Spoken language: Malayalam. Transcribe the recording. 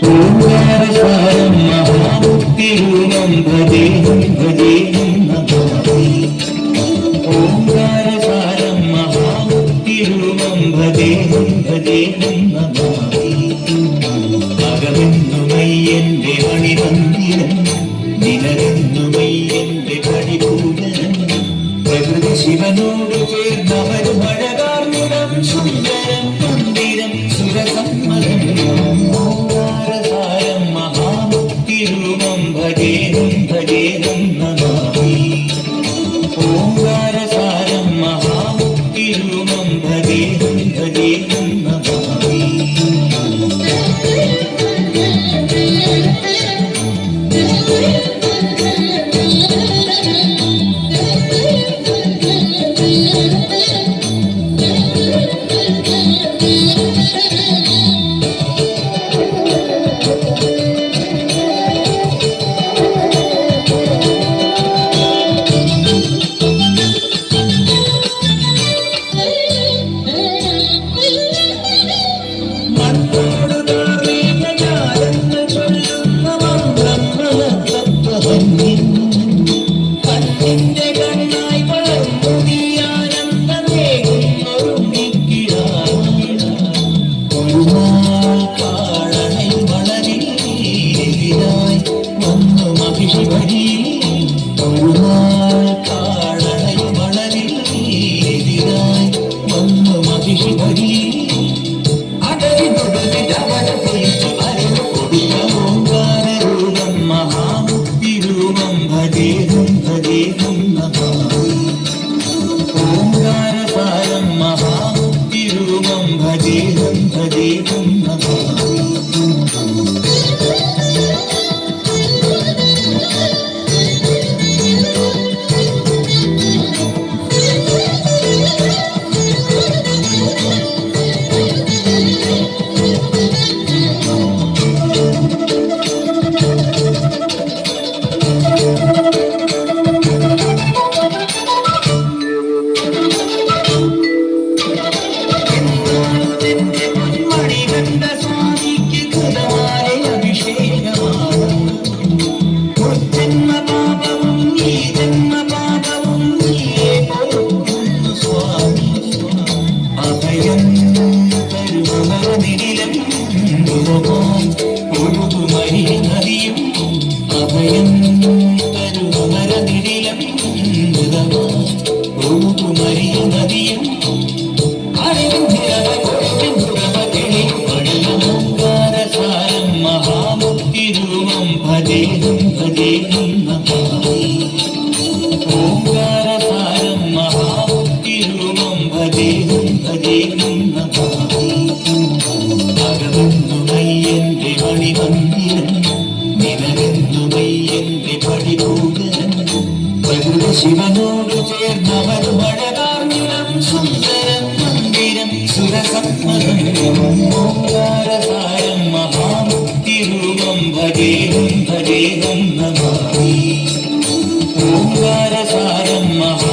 ഓംകാരസാരം മഹാമുക്തിരൂപം ഭജേഹം ഭജേഹം നമാമി. ഓംകാരസാരം മഹാമുക്തിരൂപം ഭജേഹം ഭജേഹം നമാമി. അകമെന്നുമയ്യന്റെ മണിമന്ദിരം, നിലരെന്നുമയ്യന്റെ പടിപൂജനം. പ്രകൃതി ശിവനോട് ചേർന്നവരും അഴകാർന്നിടം സുന്ദരം മന്ദിരം സുരസമ്മതം. ഓംകാരസാരം മഹാമുക്തിരൂപം ഭജേഹം ഭജേഹം നമാമി. ഓംകാരസാരം മഹാമുക്തിരൂപം ഭജേഹം ഭജേഹം നമാമി. ശിവനോട് ചേർന്നവരും അഴകാർന്നിടം സുന്ദരം മന്ദിരം സുരസമ്മതം. ഓംകാരസാരം മഹാമുക്തിരൂപം ഭജേഹം ഭജേഹം നമാമി. ഓംകാരസാരം മഹാ